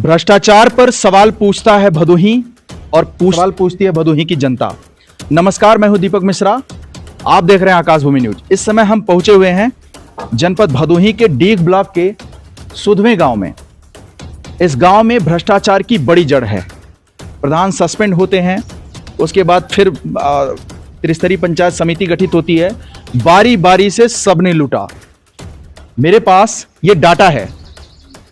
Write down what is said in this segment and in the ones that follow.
भ्रष्टाचार पर सवाल पूछता है भदोही और सवाल पूछती है भदोही की जनता। नमस्कार, मैं हूं दीपक मिश्रा, आप देख रहे हैं आकाशभूमि न्यूज। इस समय हम पहुंचे हुए हैं जनपद भदोही के डीग ब्लॉक के सुधवे गांव में। इस गांव में भ्रष्टाचार की बड़ी जड़ है। प्रधान सस्पेंड होते हैं, उसके बाद फिर त्रिस्तरीय पंचायत समिति गठित होती है, बारी बारी से सबने लूटा। मेरे पास ये डाटा है,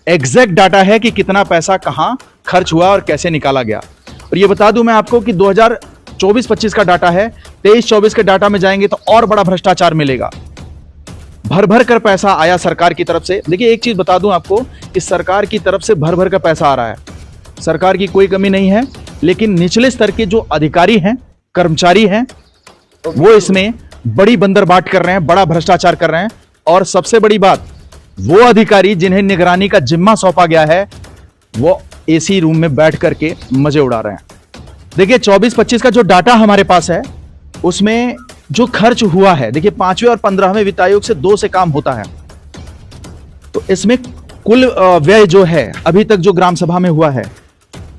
एग्जैक्ट डाटा है कि कितना पैसा कहां खर्च हुआ और कैसे निकाला गया। और ये बता दूं मैं आपको कि 2024-25 का डाटा है, 23-24 के डाटा में जाएंगे तो और बड़ा भ्रष्टाचार मिलेगा। भर भर कर पैसा आया सरकार की तरफ से। देखिए, एक चीज बता दूं आपको कि सरकार की तरफ से भर भर कर पैसा आ रहा है, सरकार की कोई कमी नहीं है, लेकिन निचले स्तर के जो अधिकारी हैं, कर्मचारी हैं, वो इसमें बड़ी बंदरबाट कर रहे हैं, बड़ा भ्रष्टाचार कर रहे हैं। और सबसे बड़ी बात, वो अधिकारी जिन्हें निगरानी का जिम्मा सौंपा गया है, वो एसी रूम में बैठ करके मजे उड़ा रहे हैं। देखिए, 24-25 का जो डाटा हमारे पास है, उसमें जो खर्च हुआ है, देखिए 5वें और 15वें वित्त आयोग से 2 से काम होता है, तो इसमें कुल व्यय जो है अभी तक जो ग्राम सभा में हुआ है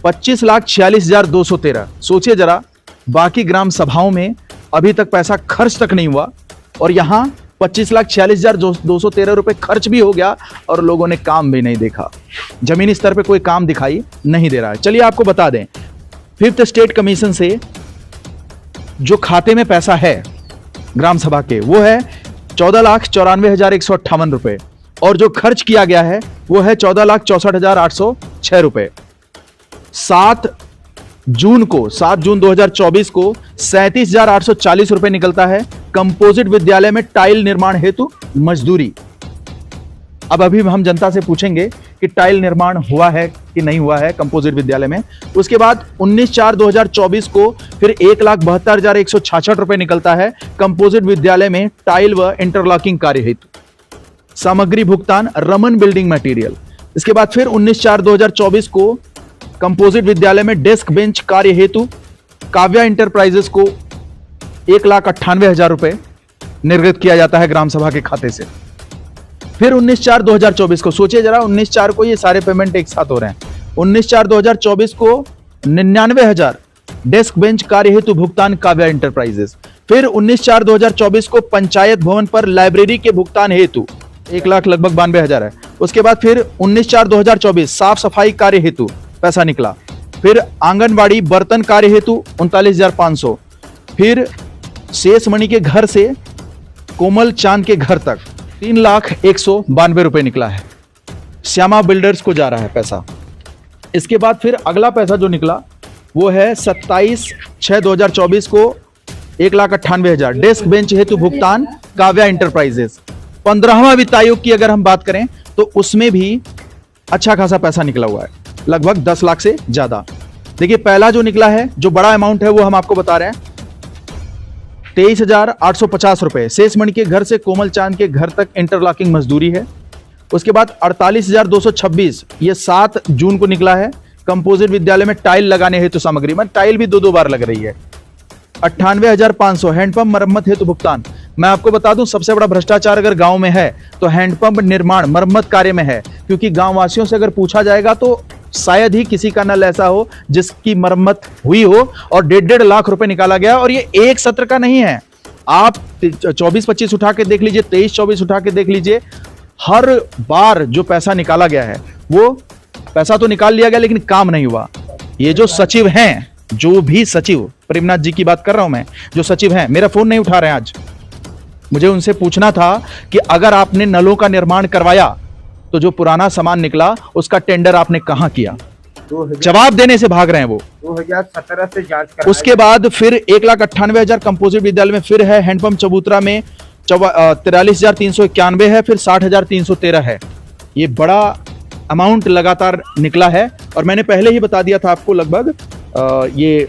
25,46,213। सोचिए जरा, बाकी ग्राम सभाओं में अभी तक पैसा खर्च तक नहीं हुआ और यहां 25,46,213 रुपए खर्च भी हो गया और लोगों ने काम भी नहीं देखा। जमीनी स्तर पे कोई काम दिखाई नहीं दे रहा है। चलिए आपको बता दें, 5th स्टेट कमीशन से जो खाते में पैसा है ग्राम सभा के, वो है 14,94,158 रुपए और जो खर्च किया गया है वो है 14,64,806 रुपए। 7 जून 2024 को 37,840 रुपए निकलता है कंपोजिट विद्यालय में टाइल निर्माण हेतु मजदूरी। अब अभी हम जनता से पूछेंगे कि टाइल निर्माण हुआ है कि नहीं हुआ है कंपोजिट विद्यालय में। उसके बाद 19/4/2024 को फिर 1,72,166 रुपए निकलता है कंपोजिट विद्यालय में टाइल व इंटरलॉकिंग कार्य हेतु। सामग्री भुगतान रमन बिल्डिंग मटेरियल। इसके बाद फिर 19/4/2024 को कंपोजिट विद्यालय में डेस्क बेंच कार्य हेतु काव्या इंटरप्राइजेस को 1,98,000 रुपए निर्गत किया जाता है ग्राम सभा के खाते से। फिर 19/4/2024 को, सोचिए जरा, 19/4 को ये सारे पेमेंट एक साथ हो रहे हैं। 19/4/2024 को 99,000 डेस्क बेंच कार्य हेतु भुगतान काव्या इंटरप्राइजेस। फिर 19/4/2024 को पंचायत भवन पर लाइब्रेरी के भुगतान हेतु 1 लाख लगभग 92,000 है। उसके बाद फिर 19/4/2024 साफ सफाई कार्य हेतु पैसा निकला। फिर आंगनबाड़ी बर्तन कार्य हेतु 39,500। फिर शेष मणि के घर से कोमल चांद के घर तक 3,192 रुपए निकला है। श्यामा बिल्डर्स को जा रहा है पैसा। इसके बाद फिर अगला पैसा जो निकला वो है 27/6/2024 को 1,98,000 डेस्क बेंच हेतु भुगतान काव्या इंटरप्राइजेस। 15वां वित्त आयोग की अगर हम बात करें तो उसमें भी अच्छा खासा पैसा निकला हुआ है, लगभग 10 लाख से ज्यादा। देखिए, पहला जो निकला है, जो बड़ा अमाउंट है, वो हम आपको बता रहे हैं, 23,850 रुपए शेष मणि के घर से कोमल चांद के घर तक इंटरलॉकिंग मजदूरी है। उसके बाद 48,226 ये 7 जून को निकला है कंपोजिट विद्यालय में टाइल लगाने हेतु सामग्री, मतलब टाइल भी 2 बार लग रही है। 98,500 हैंडपंप मरम्मत हेतु भुगतान। मैं आपको बता दूं, सबसे बड़ा भ्रष्टाचार अगर गांव में है तो हैंडपंप निर्माण मरम्मत कार्य में है, क्योंकि गांव वासियों से अगर पूछा जाएगा तो शायद ही किसी का नल ऐसा हो जिसकी मरम्मत हुई हो और 1.5 लाख रुपए निकाला गया। और ये एक सत्र का नहीं है, आप 24-25 उठा के देख लीजिए, 23-24 उठा के देख लीजिए, हर बार जो पैसा निकाला गया है वो पैसा तो निकाल लिया गया लेकिन काम नहीं हुआ। ये जो सचिव हैं, जो भी सचिव, प्रेमनाथ जी की बात कर रहा हूं मैं, जो सचिव हैं, मेरा फोन नहीं उठा रहे हैं आज। मुझे उनसे पूछना था कि अगर आपने नलों का निर्माण करवाया तो जो पुराना सामान निकला उसका टेंडर आपने कहां किया? जवाब देने से भाग रहे हैं वो। 2017 से जांच करा। उसके बाद फिर 1,98,000 कंपोजिट विद्यालय में फिर है, हैंडपंप चबूतरा में 43,391 है, फिर 60,313 है। ये बड़ा अमाउंट लगातार निकला है और मैंने पहले ही बता दिया था आपको, लगभग ये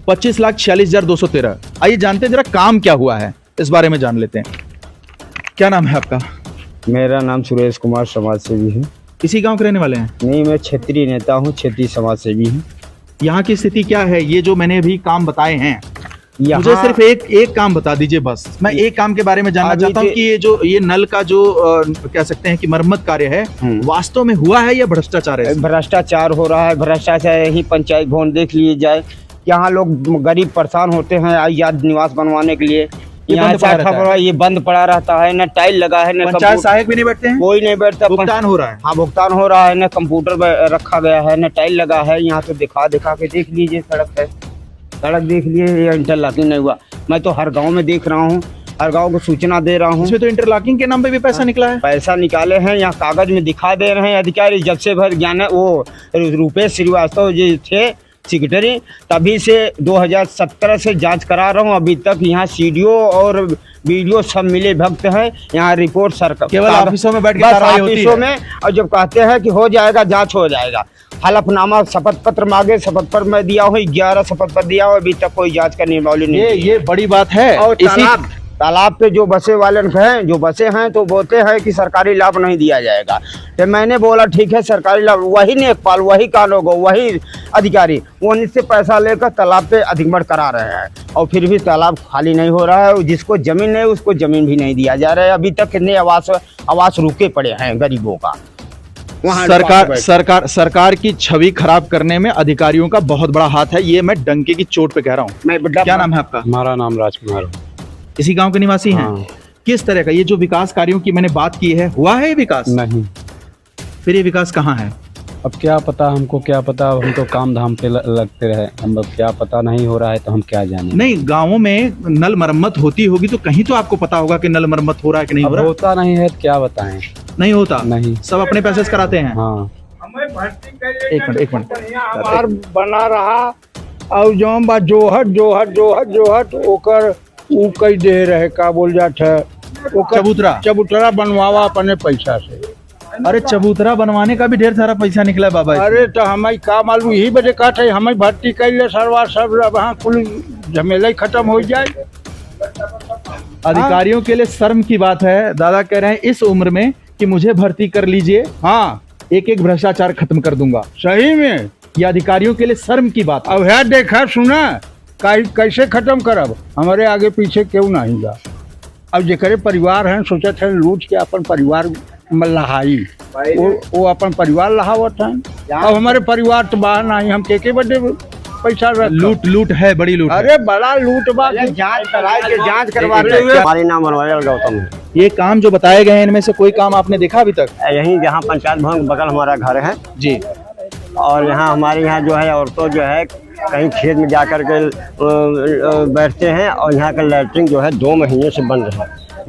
25,46,213। आइए जानते हैं जरा काम क्या हुआ है, इस बारे में जान लेते हैं। क्या नाम है आपका? मेरा नाम सुरेश कुमार, समाज सेवी है। इसी गांव के रहने वाले हैं? नहीं, मैं क्षेत्रीय नेता हूँ, क्षेत्रीय समाज सेवी हूँ। यहाँ की स्थिति क्या है? ये जो मैंने अभी काम बताए हैं, मुझे सिर्फ एक काम बता दीजिए बस, मैं एक काम के बारे में जानना चाहता हूँ कि ये नल का जो कह सकते हैं कि मरम्मत कार्य है वास्तव में हुआ है या भ्रष्टाचार है? भ्रष्टाचार हो रहा है, भ्रष्टाचार। यही पंचायत भवन देख लिए जाए, यहाँ लोग गरीब परेशान होते हैं आजाद निवास बनवाने के लिए, यहाँ ये बंद पड़ा रहता है, न टाइल लगा है, न पंचायत सहायक भी नहीं बैठते हैं, कोई नहीं बैठता। भुगतान हो रहा है? हाँ, भुगतान हो रहा है, न कंप्यूटर रखा गया है, न टाइल लगा है। यहाँ तो दिखा के देख लीजिए, सड़क है, सड़क देख लीजिए, ये इंटरलॉकिंग नहीं हुआ। मैं तो हर गांव में देख रहा हूँ, हर गांव को सूचना दे रहा हूँ। इसमें तो इंटरलॉकिंग के नाम पे भी पैसा निकला है। पैसा निकाले हैं, यहाँ कागज में दिखा दे रहे हैं अधिकारी। जब से भर ज्ञान वो रूपेश श्रीवास्तव जी थे सेक्रेटरी, तभी से 2017 से जांच करा रहा हूँ। अभी तक यहाँ सीडीओ और वीडियो सब मिले भक्त हैं। यहाँ रिपोर्ट सरकार केवल ऑफिसों में बैठ के कार्रवाई होती है। ऑफिसों में, और जब कहते हैं कि हो जाएगा, जांच हो जाएगा, हलफनामा शपथ पत्र मांगे, शपथ पत्र मैं दिया हूँ, 11 शपथ पत्र दिया हूँ, अभी तक कोई जांच करने वाली नहीं। ये बड़ी बात है। और तालाब पे जो बसे वाले हैं, जो बसे हैं, तो बोलते हैं कि सरकारी लाभ नहीं दिया जाएगा। तो मैंने बोला ठीक है, सरकारी लाभ, वही नेकपाल, वही कानून, वही अधिकारी वो से पैसा लेकर तालाब पे अतिक्रमण करा रहे हैं, और फिर भी तालाब खाली नहीं हो रहा है। जिसको जमीन नहीं उसको जमीन भी नहीं दिया जा रहा है। अभी तक कितने आवास रुके पड़े हैं गरीबों का। सरकार की छवि खराब करने में अधिकारियों का बहुत बड़ा हाथ है, ये मैं डंके की चोट पे कह रहा हूँ। क्या नाम है आपका? हमारा नाम राजकुमार है। इसी गांव के निवासी हैं? हाँ। किस तरह का ये जो विकास कार्यों की मैंने बात की है, हुआ है ये विकास? नहीं। फिर ये विकास कहाँ है? अब क्या पता, हमको क्या पता, हम तो काम धाम पे लगते रहे, हम अब क्या पता नहीं हो रहा है तो हम क्या जाने। नहीं, गाँवों में नल मरम्मत होती होगी तो कहीं तो आपको पता होगा कि नल मरम्मत हो रहा है कि नहीं हो रहा? होता नहीं है तो क्या बताएं। नहीं होता? नहीं, सब अपने पैसे से कराते हैं। हाँ। एक मिनट बना रहा और जो बा जोहट ओकर ऊ कई दे रहे, का बोल जात है, चबूतरा बनवावा अपने पैसा से। अरे चबूतरा बनवाने का भी ढेर सारा पैसा निकला है बाबा। अरे तो हमें का मालूम, यही बजे का थे, हमें भर्ती कर ले सरवा सब, वहाँ कुल झमेला ही खत्म हो जाए। अधिकारियों के लिए शर्म की बात है। दादा कह रहे हैं इस उम्र में कि मुझे भर्ती कर लीजिए, हाँ, एक भ्रष्टाचार खत्म कर दूंगा। सही में ये अधिकारियों के लिए शर्म की बात। अब है, देखा सुना, कैसे खत्म करब, हमारे आगे पीछे क्यों नहीं जा। अब जेकरे परिवार हैं, सोचते हैं लूट के अपन परिवार में लहाई, वो अपन परिवार लहावत हैं। अब हमारे परिवार तो बाहर नहीं, हम के बड़े पैसा लूट है, बड़ी लूट। अरे बड़ा लूट बा, जांच करवाते हुए। हमारे नाम बनवाया गौतम है। ये काम जो बताए गए हैं इनमें से कोई काम आपने देखा अभी तक? यहीं जहाँ पंचायत भवन बगल हमारा घर है जी, और यहाँ हमारे यहाँ जो है औरतों जो है कहीं खेत में जाकर के बैठते हैं, और यहाँ का लैट्रिन जो है 2 महीने से बंद है।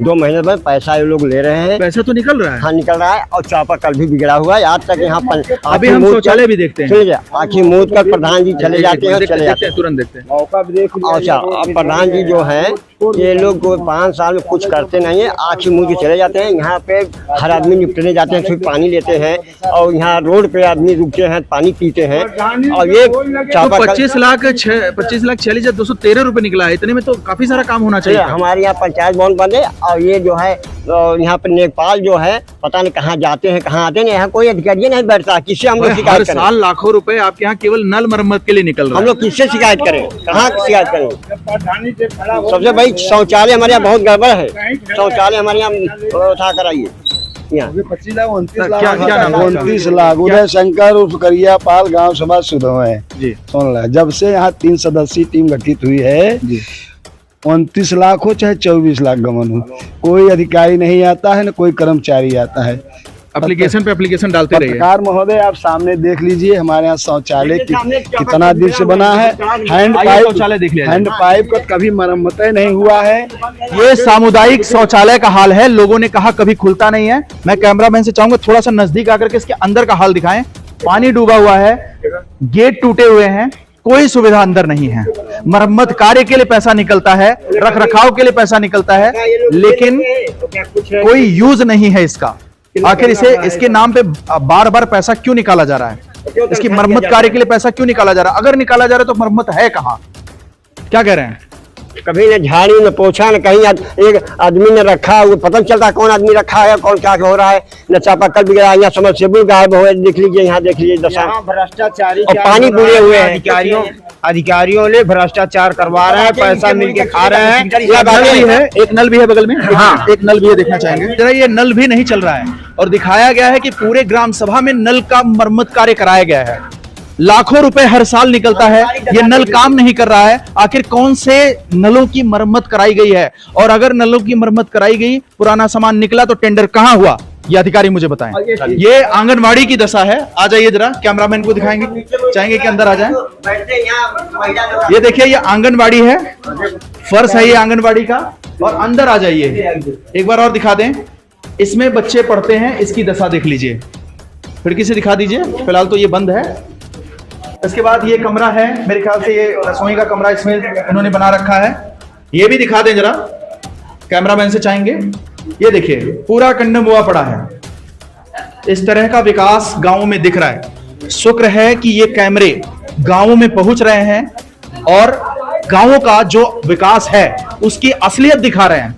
2 महीने में पैसा ये लोग ले रहे हैं। पैसा तो निकल रहा है? हाँ, निकल रहा है, और चापाकल भी बिगड़ा हुआ है। आज तक यहाँ अभी हम शौचालय भी देखते हैं, आखिर मूद कर प्रधान जी चले जाते हैं, चले जाते हैं, तुरंत देखते हैं। मौका भी देख। अच्छा, अब प्रधान जी जो है ये लोग 5 साल में कुछ करते नहीं है, आखिर मुँह के चले जाते हैं। यहाँ पे हर आदमी निपटने जाते हैं, फिर पानी लेते हैं, और यहाँ रोड पे आदमी रुकते हैं, पानी पीते हैं। और ये 25,46,213 रुपए निकला है, इतने में तो काफी सारा काम होना चाहिए। हमारे यहाँ पंचायत भवन बंद है, और ये जो है यहाँ पे नेकपाल जो है पता नहीं कहाँ जाते हैं, कहाँ आते हैं। यहाँ कोई अधिकारी नहीं बैठता, किससे हम लोग शिकायत करें? साल लाखों रुपए आपके यहाँ केवल नल मरम्मत के लिए निकल रहा है। हम लोग किससे शिकायत करें, कहाँ शिकायत करें? सबसे भाई शौचालय हमारे यहाँ बहुत गड़बड़ है। शौचालय हमारे यहाँ उठा कर आइए। 29 लाख उदय शंकर उर्फ करिया पाल गाँव समाज सुधो है जी। सुन ला, जब से यहाँ 3 सदस्यीय टीम गठित हुई है जी, 29 लाख हो चाहे 24 लाख गमन हो, कोई अधिकारी नहीं आता है, न कोई कर्मचारी आता है। एप्लीकेशन पे एप्लीकेशन डालते रहिए। पत्रकार महोदय, आप सामने देख लीजिए, हमारे यहाँ शौचालय कितना दिन से बना है। हैंड पाइप का कभी मरम्मत नहीं हुआ है। ये सामुदायिक शौचालय का हाल है। लोगों ने कहा कभी खुलता नहीं है। मैं कैमरामैन से चाहूंगा थोड़ा सा नजदीक आकर के इसके अंदर का हाल दिखाएं। पानी डूबा हुआ है, गेट टूटे हुए हैं, कोई सुविधा अंदर नहीं है। मरम्मत कार्य के लिए पैसा निकलता है, रख रखाव के लिए पैसा निकलता है, लेकिन कोई यूज नहीं है इसका। आखिर इसके नाम पे बार बार पैसा क्यों निकाला जा रहा है? इसकी मरम्मत कार्य के लिए पैसा क्यों निकाला जा रहा है? अगर निकाला जा रहा है तो मरम्मत है कहाँ? क्या कह रहे हैं? कभी न झाड़ू न पोछा न कहीं एक आदमी ने रखा, वो पता नहीं चलता कौन आदमी रखा है, कौन क्या हो रहा है। न चापाकल बिगड़ा, यहाँ समरसेबुल गायब हुए, देख लीजिए, यहाँ देख लीजिए दशा। भ्रष्टाचारी और पानी पूरे हुए हैं। अधिकारियों ने भ्रष्टाचार करवा रहे हैं, पैसा मिल के खा रहे हैं। एक नल भी है बगल में, हाँ एक नल भी है, देखना चाहेंगे जरा। ये नल भी नहीं चल रहा है और दिखाया गया है कि पूरे ग्राम सभा में नल का मरम्मत कार्य कराया गया है। लाखों रुपए हर साल निकलता है, ये नल काम नहीं कर रहा है। आखिर कौन से नलों की मरम्मत कराई गई है, और अगर नलों की मरम्मत कराई गई, पुराना सामान निकला तो टेंडर कहां हुआ, ये अधिकारी मुझे बताएं। ये आंगनवाड़ी की दशा है। आ जाइए जरा, कैमरामैन को दिखाएंगे, चाहेंगे कि अंदर आ जाएं। ये देखिए, ये आंगनवाड़ी है, फर्श है ये आंगनवाड़ी का, और अंदर आ जाइए एक बार और दिखा दें। इसमें बच्चे पढ़ते हैं, इसकी दशा देख लीजिए। खिड़की से दिखा दीजिए, फिलहाल तो ये बंद है। इसके बाद ये कमरा है, मेरे ख्याल से ये रसोई का कमरा इसमें इन्होंने बना रखा है, ये भी दिखा दें जरा, कैमरामैन से चाहेंगे। ये देखिए, पूरा कंडम हुआ पड़ा है। इस तरह का विकास गांवों में दिख रहा है। शुक्र है कि ये कैमरे गांवों में पहुंच रहे हैं और गांवों का जो विकास है उसकी असलियत दिखा रहे हैं।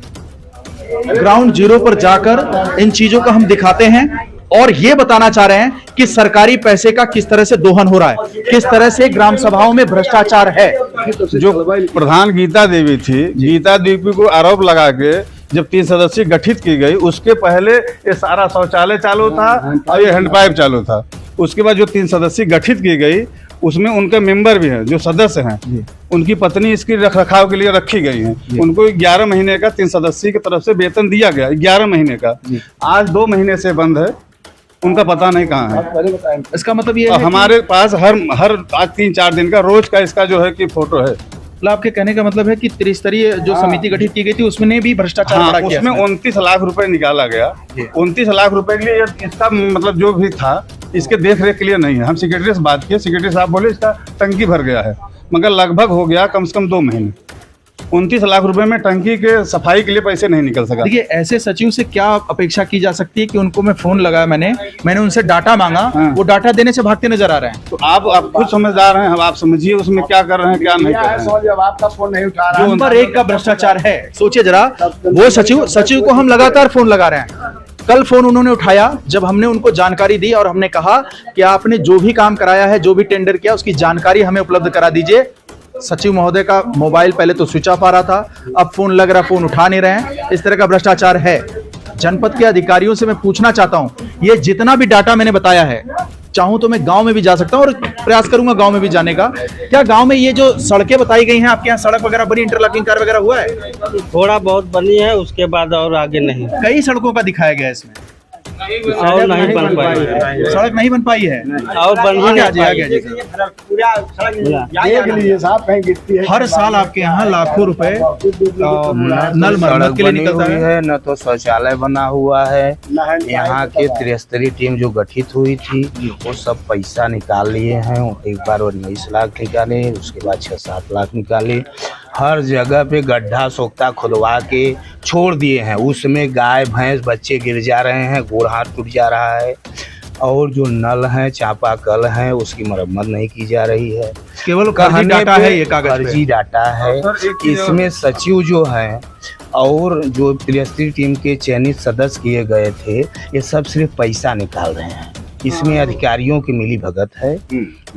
ग्राउंड जीरो पर जाकर इन चीजों को हम दिखाते हैं और ये बताना चाह रहे हैं कि सरकारी पैसे का किस तरह से दोहन हो रहा है, किस तरह से ग्राम सभाओं में भ्रष्टाचार है। जो प्रधान गीता देवी थी, गीता देवी को आरोप लगा के जब 3 सदस्यीय गठित की गई, उसके पहले ये सारा शौचालय चालू था और ये हैंडपाइप चालू था। उसके बाद जो 3 सदस्यीय गठित की गई, उसमें उनके मेंबर भी हैं, जो सदस्य हैं, उनकी पत्नी इसकी रख रखाव के लिए रखी गई हैं। उनको 11 महीने का 3 सदस्यीय की तरफ से वेतन दिया गया, 11 महीने का। आज 2 महीने से बंद है, उनका पता नहीं कहाँ है। इसका मतलब ये हमारे पास हर आज 3-4 दिन का रोज का इसका जो है कि फोटो है। आपके कहने का मतलब है कि त्रिस्तरीय जो समिति गठित की गई थी उसमें भी भ्रष्टाचार हाँ, बड़ा किया। उसमें 29 लाख रुपए निकाला गया। 29 लाख रुपए के लिए इसका मतलब जो भी था, इसके देख रेख के लिए नहीं है। हम सेक्रेटरी से बात किए, सेक्रेटरी साहब बोले इसका टंकी भर गया है, मगर लगभग हो गया कम से कम 2 महीने। 29 लाख रुपए में टंकी के सफाई के लिए पैसे नहीं निकल सका। देखिए, ऐसे सचिव से क्या अपेक्षा की जा सकती है कि उनको मैं फोन लगाया, मैंने उनसे डाटा मांगा, वो डाटा देने से भागते नजर आ रहे हैं। तो आप खुद समझदार हैं, अब आप समझिए उसमें क्या कर रहे हैं, क्या नहीं कर रहे हैं। आपका फोन नहीं उठा रहा, नंबर 1 का भ्रष्टाचार है। सोचिए जरा, वो सचिव को हम लगातार फोन लगा रहे हैं। कल फोन उन्होंने उठाया जब हमने उनको जानकारी दी और हमने कहा कि आपने जो भी काम कराया है, जो भी टेंडर किया, उसकी जानकारी हमें उपलब्ध करा दीजिए। सचिव महोदय का मोबाइल पहले तो स्विच ऑफ आ रहा था, अब फोन लग रहा, फोन उठा नहीं रहे हैं। इस तरह का भ्रष्टाचार है। जनपद के अधिकारियों से मैं पूछना चाहता हूं, ये जितना भी डाटा मैंने बताया है, चाहूं तो मैं गांव में भी जा सकता हूं और प्रयास करूंगा गांव में भी जाने का। क्या गांव में ये जो सड़कें बताई गई हैं, आपके यहाँ सड़क वगैरह बनी, इंटरलॉकिंग कार्य वगैरह हुआ है? थोड़ा बहुत बनी है, उसके बाद और आगे नहीं। कई सड़कों का दिखाया गया है इसमें, और नहीं बन पाई है, सड़क नहीं बन पाई है और बन ही नहीं पाई। देख लीजिए साहब, कहीं गिरती है। हर साल आपके यहाँ लाखों रुपए नल मरम्मत के लिए निकलता है। न तो शौचालय बना हुआ है। यहाँ के त्रिस्तरीय टीम जो गठित हुई थी, वो सब पैसा निकाल लिए हैं। एक बार वो 19 लाख निकाले, उसके बाद 6-7 लाख निकाले। हर जगह पे गड्ढा सोख्ता खुदवा के छोड़ दिए हैं, उसमें गाय भैंस बच्चे गिर जा रहे हैं, गोड़ हाथ टूट जा रहा है। और जो नल हैं, चापाकल हैं, उसकी मरम्मत नहीं की जा रही है। केवल फर्जी डाटा है, ये कागज पे फर्जी डाटा है। इसमें सचिव जो हैं और जो त्रिस्तरीय टीम के चयनित सदस्य किए गए थे, ये सब सिर्फ पैसा निकाल रहे हैं। इसमें अधिकारियों की मिली भगत है,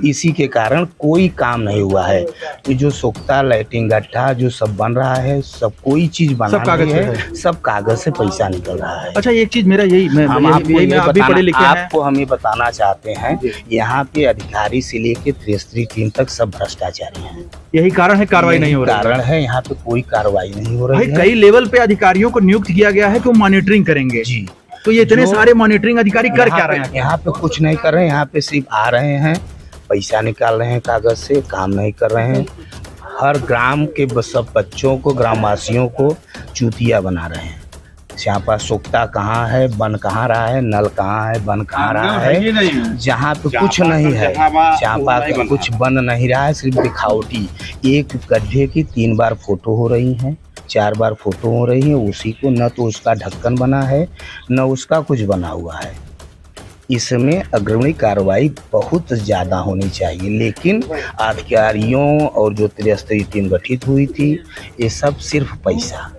इसी के कारण कोई काम नहीं हुआ है। ये जो सोख्ता लैट्रिन गड्ढा जो सब बन रहा है, सब कोई चीज बना रही है, सब कागज से पैसा निकल रहा है। अच्छा, एक चीज मेरा हम आपको हम ये बताना चाहते हैं, यहाँ पे अधिकारी से लेके त्रिस्तरीय टीम तक सब भ्रष्टाचारी हैं। यही कारण है कार्रवाई नहीं हो रही। कारण है, यहाँ पे कोई कार्रवाई नहीं हो रही है। कई लेवल पे अधिकारियों को नियुक्त किया गया है कि वो मॉनिटरिंग करेंगे जी, तो ये इतने सारे मॉनिटरिंग अधिकारी कर क्या रहे हैं? यहाँ पे कुछ नहीं कर रहे हैं, यहाँ पे सिर्फ आ रहे हैं, पैसा निकाल रहे हैं कागज से, काम नहीं कर रहे हैं। हर ग्राम के सब बच्चों को, ग्रामवासियों को चूतिया बना रहे हैं। यहाँ पर सोख्ता कहाँ है, बन कहाँ रहा है, नल कहाँ है, बन कहाँ रहा है। जहाँ पे कुछ नहीं है, चापा कुछ बन नहीं रहा है, सिर्फ दिखावटी। एक गड्ढे की 3 बार फोटो हो रही हैं, 4 बार फोटो हो रही है, उसी को न तो उसका ढक्कन बना है, न उसका कुछ बना हुआ है। इसमें अग्रणी कार्रवाई बहुत ज़्यादा होनी चाहिए, लेकिन अधिकारियों और जो त्रिस्तरीय टीम गठित हुई थी, ये सब सिर्फ पैसा,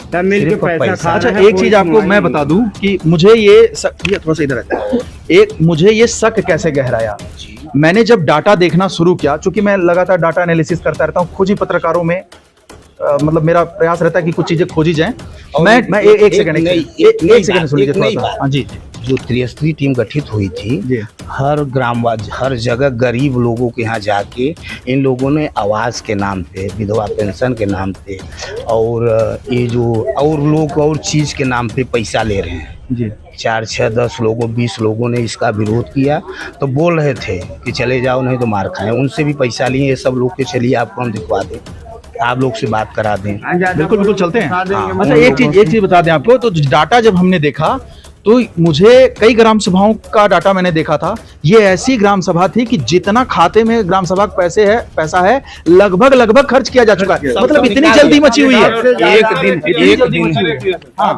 सब मिल के सिर्फ पैसा पैसा। खा अच्छा, रहे हैं, एक चीज कोई आपको मैं नहीं। बता दूं कि मुझे ये थोड़ा सा इधर रहता है, एक मुझे ये शक कैसे गहराया। मैंने जब डाटा देखना शुरू किया, चूंकि मैं लगातार डाटा एनालिसिस करता रहता हूँ, खोजी पत्रकारों में मतलब मेरा प्रयास रहता है कि कुछ चीजें खोजी जाएं। मैं एक सेकंड एक सेकंड सुनिए थोड़ा सा। हाँ जी, जो त्रिस्तरीय टीम गठित हुई थी, जी। हर ग्रामवासी, हर जगह गरीब लोगों के यहाँ जाके इन लोगों ने आवास के नाम पे, विधवा पेंशन के नाम पे, और ये जो और लोग और चीज़ के नाम पे पैसा ले रहे हैं जी। 4, 6, 10 लोगों, 20 लोगों ने इसका विरोध किया, तो बोल रहे थे कि चले जाओ नहीं तो मार खाएं। उनसे भी पैसा लिए ये सब लोग के, चलिए आपको हम दिखवा दें, आप लोग से बात करा दें। बिल्कुल बिल्कुल चलते हैं। हाँ, अच्छा, एक चीज बता दें आपको, तो डाटा जब हमने देखा तो मुझे कई ग्राम सभाओं का डाटा मैंने देखा था। ये ऐसी ग्राम सभा थी कि जितना खाते में ग्राम सभा का पैसा है लगभग खर्च किया जा चुका है। मतलब इतनी जल्दी मची हुई है। एक दिन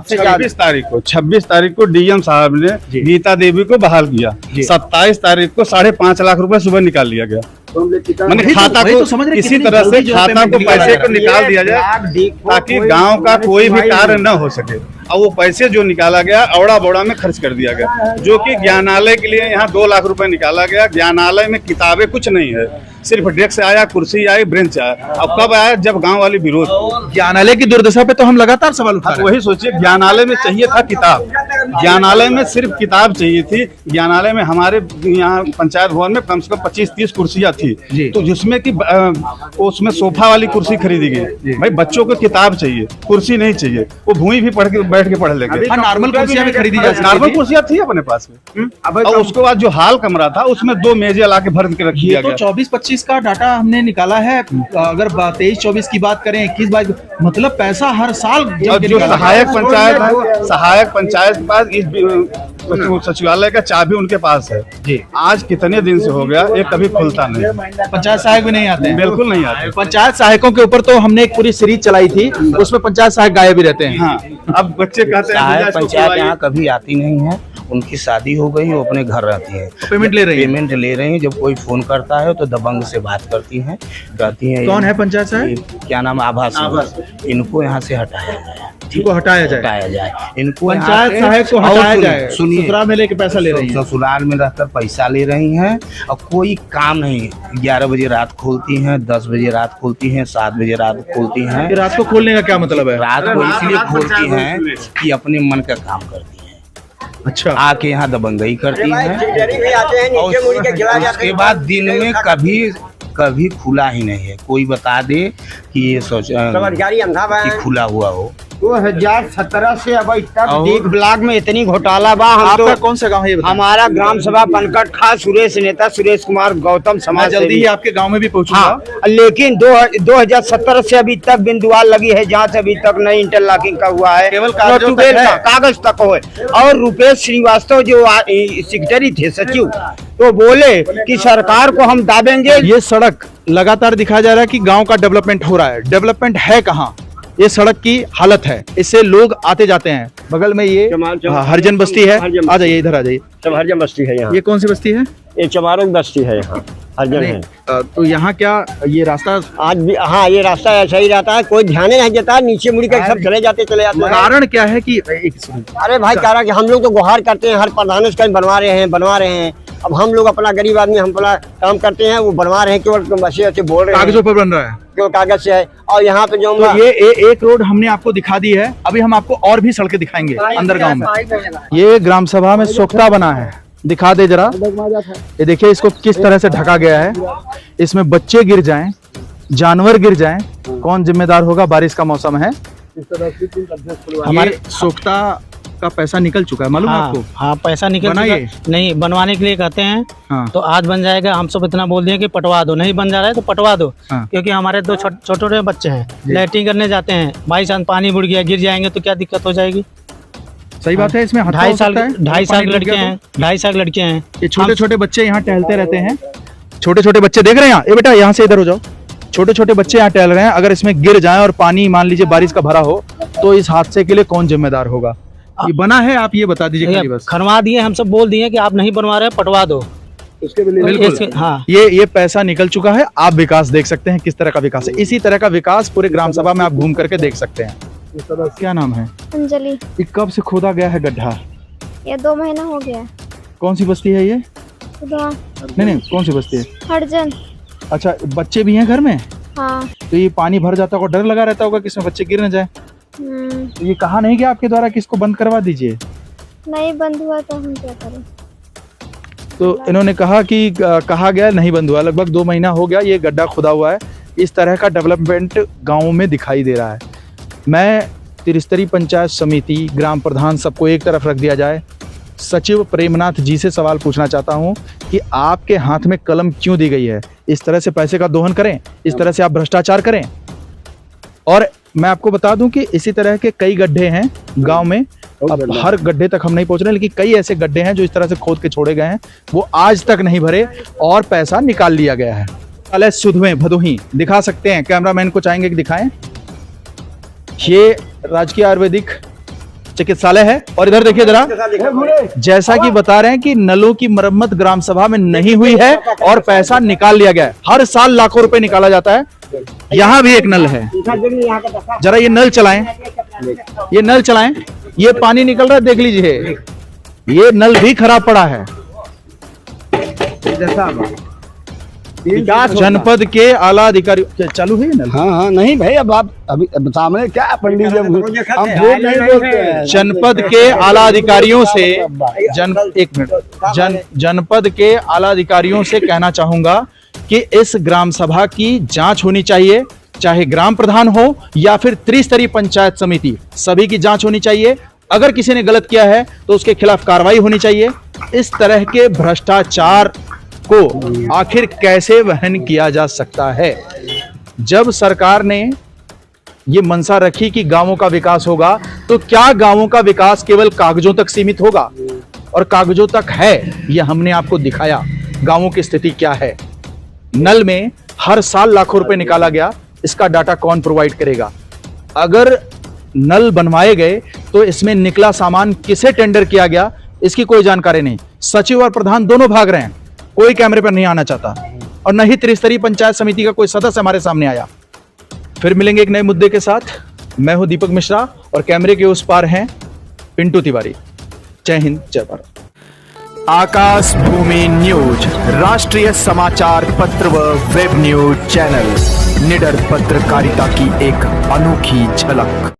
26 तारीख को डीएम साहब ने गीता देवी को बहाल किया। 27 तारीख को 5.5 लाख रुपए सुबह निकाल लिया गया। मैंने खाता वही तो को समझ रहे किसी कितनी तरह से जल्दी जो खाता पेमेंट को निकाला पैसे जा को रहा है। निकाल दिया जाए, ताकि गांव का कोई भी कार्य न हो सके। और वो पैसे जो निकाला गया अवड़ा बौड़ा में खर्च कर दिया गया, जो कि ज्ञानालय के लिए यहाँ 2 लाख रुपए निकाला गया। ज्ञानालय में किताबें कुछ नहीं है, सिर्फ डेस्क आया, कुर्सी आई, ब्रेंच आया। अब कब आया? जब गांव वाली विरोध की। ज्ञानालय की दुर्दशा पे तो हम लगातार सवाल उठा रहे हैं। वही सोचिए, ज्ञानालय में चाहिए था किताब, ज्ञानालय में सिर्फ किताब चाहिए थी। ज्ञानालय में हमारे यहाँ पंचायत भवन में कम से कम 25-30 कुर्सियां थी, तो जिसमें कि उसमें सोफा वाली कुर्सी खरीदी गई। भाई बच्चों को किताब चाहिए, कुर्सी नहीं चाहिए। वो भूमि भी बैठ के पढ़ लेंगे। नॉर्मल कुर्सियां भी खरीदी जा सकती नॉर्मल थी। कुर्सियां थी अपने पास में। और उसके बाद जो हाल कमरा था उसमें 2 मेजें ला के भर के रख दिया ये तो गया। 24-25 का डाटा हमने निकाला है। अगर 23-24 की बात करें, 21-22, मतलब पैसा हर साल और जो सहायक पंचायत है, सहायक पंचायत के पास इस सचिवालय का चाबी उनके पास है जी। आज कितने दिन से हो गया, ये कभी खुलता नहीं। पंचायत सहायक भी नहीं आते हैं। बिल्कुल नहीं आते। पंचायत सहायकों के ऊपर तो हमने एक पूरी सीरीज चलाई थी, उसमें पंचायत सहायक गायब भी रहते हैं। हाँ, अब बच्चे कहते हैं सहायक भैया इसको पंचायत खुलवाइए। यहाँ कभी आती नहीं है। उनकी शादी हो गई, वो अपने घर रहती है, पेमेंट ले रही है। पेमेंट ले रही है। जब कोई फोन करता है तो दबंग से बात करती हैं, कहती हैं कौन है पंचायत सहायक? ये क्या नाम, आभा सिंह। इनको यहाँ से हटाया जाए, इनको हटाया जाए। हटाया जाए इनको। पंचायत यहाँ से- सहायक को और हटाया सुनिए, जाए। सुनिए, ससुराल में लेके पैसा ले रही है। ससुराल में रहकर पैसा ले रही हैं और कोई काम नहीं। 11 बजे रात खोलती हैं, 10 बजे रात खोलती हैं, 7 बजे रात खोलती हैं। ये रात को खोलने का क्या मतलब है? रात को इसलिए खोलती हैं कि अपने मन का काम करती हैं। अच्छा, आके यहाँ दबंगई करती हैं, और उसके बाद दिन में कभी खुला ही नहीं है। कोई बता दे कि ये कि खुला हुआ हो। 2017 से अब तक देख ब्लॉक में इतनी घोटाला बा। हम आपका तो कौन सा गांव है ये बताएं? हमारा ग्राम सभा बनकट खा सुरेश नेता सुरेश कुमार गौतम मैं समाज जल्दी ही आपके गांव में भी पहुंचूंगा। हाँ, लेकिन 2017 से अभी तक बिंदुआर लगी है, जहाँ से अभी तक नई इंटरलॉकिंग का हुआ है, केवल कागजों तक ट्यूबवेल है। का कागज तक हो। और रुपेश श्रीवास्तव जो सेक्रेटरी थे, सचिव, तो बोले कि सरकार को हम दाबेंगे। ये सड़क लगातार दिखाया जा रहा है कि गांव का डेवलपमेंट हो रहा है। डेवलपमेंट है कहाँ? ये सड़क की हालत है, इससे लोग आते जाते हैं। बगल में ये हरिजन बस्ती है। आ जाइए, इधर आ जाइए। सब हरिजन बस्ती है यहाँ। ये कौन सी बस्ती है? ये चमारों बस्ती है यहाँ, हरिजन है। तो यहाँ क्या ये रास्ता, आज भी हाँ, ये रास्ता ऐसा ही रहता है, कोई ध्यान नहीं देता, नीचे मुड़ी कर सब चले जाते हैं। कारण क्या है कि अरे भाई, कारण कि हम लोग तो गुहार करते हैं, हर प्रधान कहीं बनवा रहे हैं। अब हम लोग अपना गरीब आदमी, हम अपना काम करते हैं, वो बनवा रहे हैं, केवल ऐसे बोल रहे हैं, कागजों पर बन रहा है, केवल कागज से है। और यहाँ पे जो तो ये एक रोड हमने आपको दिखा दी है। अभी हम आपको और भी सड़कें दिखाएंगे अंदर गांव में। ये ग्राम सभा में सोख्ता बना है, दिखा दे जरा। ये देखिए, इसको किस तरह से ढका गया है। इसमें बच्चे गिर जाएं, जानवर गिर जाएं, कौन जिम्मेदार होगा? बारिश का मौसम है। हमारे सोख्ता का पैसा निकल चुका है, मालूम है आपको? हाँ, पैसा निकल चुका बनाइए। है। नहीं, बनवाने के लिए कहते हैं। हाँ। तो आज बन जाएगा। हम सब इतना बोल दिए कि पटवा दो, नहीं बन जा रहा है तो पटवा दो। हाँ। क्योंकि हमारे 2 छोटे बच्चे हैं, लैट्रिन करने जाते हैं, बाई चांस पानी बुड़ गया, गिर जाएंगे तो क्या दिक्कत हो जाएगी? सही बात है। इसमें 2.5 साल सकता है। 2.5 साल पानी लड़के डूब गया हैं, 2.5 साल लड़के हैं। ये छोटे छोटे बच्चे यहाँ टहलते रहते हैं। छोटे छोटे बच्चे देख रहे हैं यहाँ। ये बेटा, यहाँ से इधर हो जाओ। छोटे छोटे बच्चे यहाँ टहल रहे हैं। अगर इसमें गिर जाए और पानी मान लीजिए बारिश का भरा हो, तो इस हादसे के लिए कौन जिम्मेदार होगा? ये बना है, आप ये बता दीजिए खाली बस। खनवा दिए, हम सब बोल दिए कि आप नहीं बनवा रहे, पटवा दो। बिल्कुल हाँ, ये पैसा निकल चुका है। आप विकास देख सकते हैं किस तरह का विकास है। इसी तरह का विकास पूरे ग्राम सभा में आप घूम करके देख सकते हैं। क्या नाम है? अंजलि। ये कब से खोदा गया है गड्ढा? ये 2 महीना हो गया। कौन सी बस्ती है ये? नहीं, कौन सी बस्ती है? हरजन। अच्छा, बच्चे भी हैं घर में? हाँ। तो ये पानी भर जाता होगा, डर लगा रहता होगा कि इसमें बच्चे गिर न जाए। तो ये कहा नहीं गया आपके द्वारा कि इसको बंद करवा दीजिए? नहीं बंद हुआ तो हम क्या करें? तो इन्होंने कहा कि कहा गया, नहीं बंद हुआ। लगभग 2 महीना हो गया ये गड्ढा खुदा हुआ है। इस तरह का डेवलपमेंट गाँव में दिखाई दे रहा है। मैं त्रिस्तरीय पंचायत समिति, ग्राम प्रधान, सबको एक तरफ रख दिया जाए। सचिव प्रेमनाथ जी से सवाल पूछना चाहता हूं कि आपके हाथ में कलम क्यों दी गई है? इस तरह से पैसे का दोहन करें, इस तरह से आप भ्रष्टाचार करें। और मैं आपको बता दूं कि इसी तरह के कई गड्ढे हैं गांव में। अब हर गड्ढे तक हम नहीं पहुंच रहे, लेकिन कई ऐसे गड्ढे हैं जो इस तरह से खोद के छोड़े गए हैं, वो आज तक नहीं भरे और पैसा निकाल लिया गया है। पहले सुधवे भदोही दिखा सकते हैं, कैमरामैन को चाहेंगे कि दिखाएं। ये राजकीय आयुर्वेदिक चिकित्सालय है। और इधर देखिए जरा, जैसा कि बता रहे हैं कि नलों की मरम्मत ग्राम सभा में नहीं हुई है और पैसा निकाल लिया गया है। हर साल लाखों रुपए निकाला जाता है। यहाँ भी एक नल है, जरा ये नल चलाएं, ये नल चलाएं, ये पानी निकल रहा है, देख लीजिए। ये नल भी खराब पड़ा है। जनपद के आला अधिकारी चालू है ये नल? हाँ, नहीं भाई, अब आप अभी सामने क्या पंडित जी, हम झूठ नहीं बोलते हैं। जनपद के आला अधिकारियों से जनपद के आला अधिकारियों से कहना चाहूंगा कि इस ग्राम सभा की जांच होनी चाहिए, चाहे ग्राम प्रधान हो या फिर त्रिस्तरीय पंचायत समिति, सभी की जांच होनी चाहिए। अगर किसी ने गलत किया है तो उसके खिलाफ कार्रवाई होनी चाहिए। इस तरह के भ्रष्टाचार को आखिर कैसे वहन किया जा सकता है? जब सरकार ने ये मंशा रखी कि गांवों का विकास होगा, तो क्या गांवों का विकास केवल कागजों तक सीमित होगा? और कागजों तक है, यह हमने आपको दिखाया। गांवों की स्थिति क्या है? नल में हर साल लाखों रुपए निकाला गया, इसका डाटा कौन प्रोवाइड करेगा? अगर नल बनवाए गए तो इसमें निकला सामान किसे टेंडर किया गया, इसकी कोई जानकारी नहीं। सचिव और प्रधान दोनों भाग रहे हैं, कोई कैमरे पर नहीं आना चाहता, और न ही त्रिस्तरीय पंचायत समिति का कोई सदस्य हमारे सामने आया। फिर मिलेंगे एक नए मुद्दे के साथ। मैं हूं दीपक मिश्रा और कैमरे के उस पार हैं पिंटू तिवारी। जय हिंद, जय भारत। आकाश भूमि न्यूज, राष्ट्रीय समाचार पत्र व वेब न्यूज चैनल। निडर पत्रकारिता की एक अनोखी झलक।